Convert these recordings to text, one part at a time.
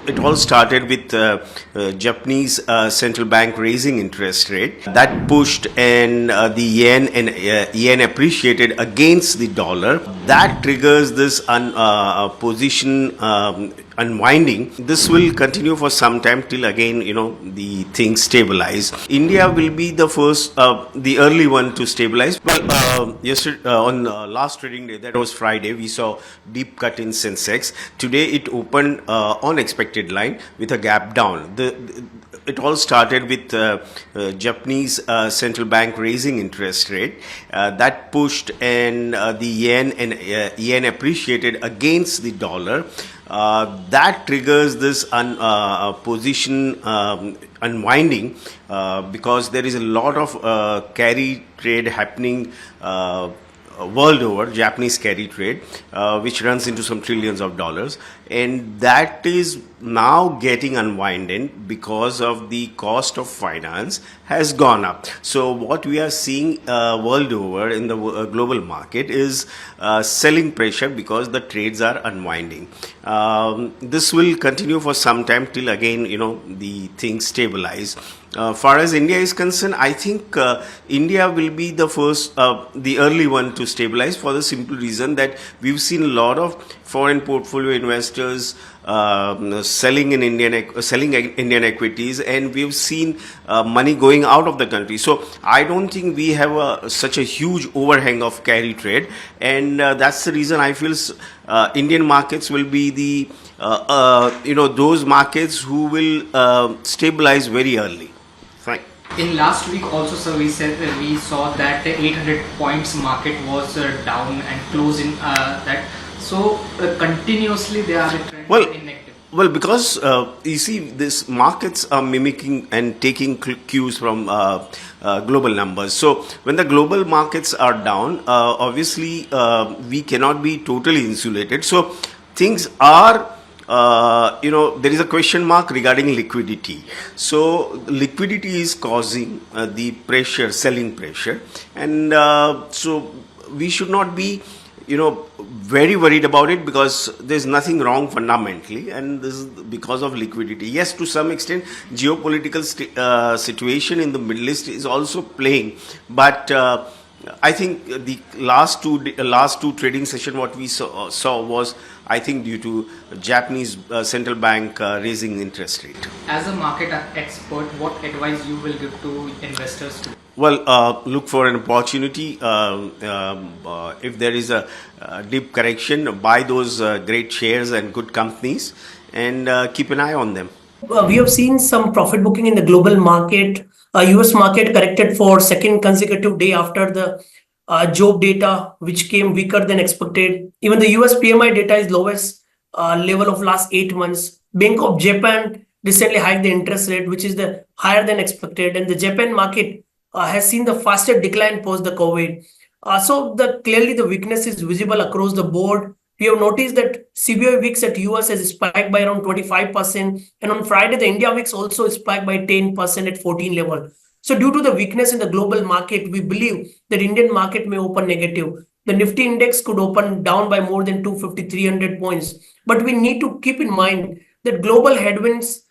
it all started with Japanese central bank raising interest rate. That pushed and the yen appreciated against the dollar. That triggers this position unwinding. This will continue for some time till again the things stabilize. India will be the first, the early one to stabilize. Well, yesterday on last trading day, that was Friday, we saw deep cut in Sensex. Today it opened on expected line with a gap down. It all started with Japanese central bank raising interest rate. That pushed and the yen appreciated against the dollar. That triggers this position unwinding because there is a lot of carry trade happening world over, Japanese carry trade, which runs into some trillions of dollars, and that is now getting unwinded because of the cost of finance has gone up. So what we are seeing world over in the global market is selling pressure because the trades are unwinding. This will continue for some time till again the things stabilize. Far as India is concerned, I think India will be the first, the early one to stabilize, for the simple reason that we've seen a lot of foreign portfolio investors selling Indian equities, and we've seen money going out of the country. So I don't think we have such a huge overhang of carry trade, and that's the reason I feel Indian markets will be the those markets who will stabilize very early. Fine. In last week also, sir, we saw that the 800 points market was down and closed in that. So continuously they are in negative. Well, because you see, these markets are mimicking and taking cues from global numbers. So when the global markets are down, obviously we cannot be totally insulated. So things are there is a question mark regarding liquidity. So liquidity is causing the pressure, selling pressure, and so we should not be very worried about it, because there's nothing wrong fundamentally, and this is because of liquidity. Yes, to some extent geopolitical situation in the Middle East is also playing, but I think the last two trading session what we saw was, I think, due to Japanese central bank raising interest rate. As a market expert, what advice you will give to investors? Well, look for an opportunity. If there is a deep correction, buy those great shares and good companies, and keep an eye on them. We have seen some profit booking in the global market. US market corrected for second consecutive day after the job data, which came weaker than expected. Even the US PMI data is lowest level of last 8 months. Bank of Japan recently hiked the interest rate, which is the higher than expected, and the Japan market has seen the faster decline post the COVID. So clearly the weakness is visible across the board. We have noticed that CBOE VIX at US has spiked by around 25%, and on Friday the India VIX also spiked by 10% at 14 level. So due to the weakness in the global market, we believe that Indian market may open negative. The Nifty index could open down by more than 250-300 points. But we need to keep in mind that global headwinds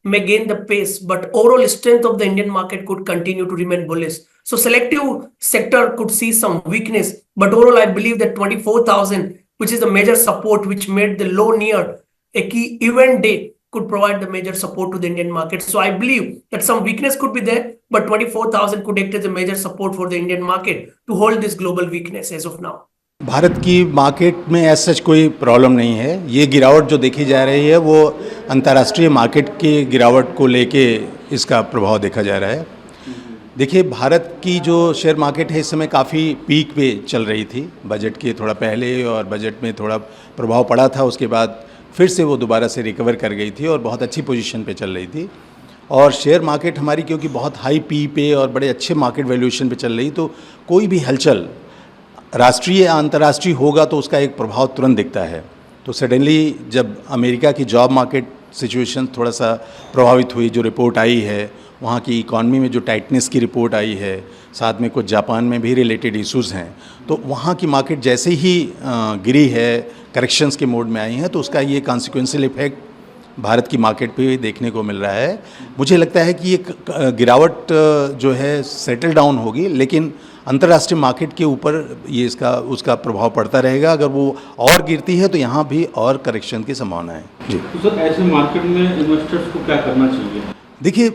may gain the pace, but overall strength of the Indian market could continue to remain bullish. So selective sector could see some weakness, but overall I believe that 24,000, which is the major support which made the low near a key event day, could provide the major support to the Indian market. So I believe that some weakness could be there, but 24,000 could act as a major support for the Indian market to hold this global weakness as of now. Bharat की market में ऐसा सच कोई problem नहीं है। ये गिरावट जो देखी जा रही है वो अंतर्राष्ट्रीय मार्केट की गिरावट को लेके इसका प्रभाव देखा जा रहा है। देखिए, भारत की जो शेयर मार्केट है इस समय काफ़ी पीक पे चल रही थी, बजट के थोड़ा पहले, और बजट में थोड़ा प्रभाव पड़ा था, उसके बाद फिर से वो दोबारा से रिकवर कर गई थी और बहुत अच्छी पोजीशन पे चल रही थी। और शेयर मार्केट हमारी क्योंकि बहुत हाई पी पे और बड़े अच्छे मार्केट वैल्यूएशन पे चल रही, तो कोई भी हलचल राष्ट्रीय या अंतर्राष्ट्रीय होगा तो उसका एक प्रभाव तुरंत दिखता है। तो सडनली जब अमेरिका की जॉब मार्केट सिचुएशन थोड़ा सा प्रभावित हुई, जो रिपोर्ट आई है, वहाँ की इकॉनमी में जो टाइटनेस की रिपोर्ट आई है, साथ में कुछ जापान में भी रिलेटेड इश्यूज़ हैं, तो वहाँ की मार्केट जैसे ही गिरी है, करेक्शंस के मोड में आई हैं, तो उसका ये कॉन्सिक्वेंशियल इफेक्ट भारत की मार्केट पे भी देखने को मिल रहा है। मुझे लगता है कि ये गिरावट जो है सेटल डाउन होगी, लेकिन अंतर्राष्ट्रीय मार्केट के ऊपर ये उसका प्रभाव पड़ता रहेगा। अगर वो और गिरती है तो यहाँ भी और करेक्शन की संभावना है। जी, तो सर ऐसे मार्केट में इन्वेस्टर्स को क्या करना चाहिए? देखिए,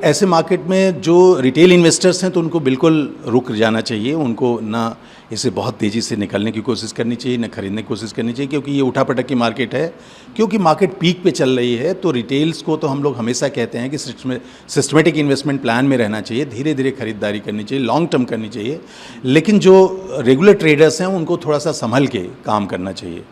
ऐसे मार्केट में जो रिटेल इन्वेस्टर्स हैं तो उनको बिल्कुल रुक जाना चाहिए। उनको ना इसे बहुत तेज़ी से निकलने की कोशिश करनी चाहिए, ना खरीदने की कोशिश करनी चाहिए, क्योंकि ये उठापटक की मार्केट है। क्योंकि मार्केट पीक पे चल रही है तो रिटेल्स को तो हम लोग हमेशा कहते हैं कि सिस्टमेटिक इन्वेस्टमेंट प्लान में रहना चाहिए, धीरे धीरे खरीदारी करनी चाहिए, लॉन्ग टर्म करनी चाहिए। लेकिन जो रेगुलर ट्रेडर्स हैं उनको थोड़ा सा संभल के काम करना चाहिए।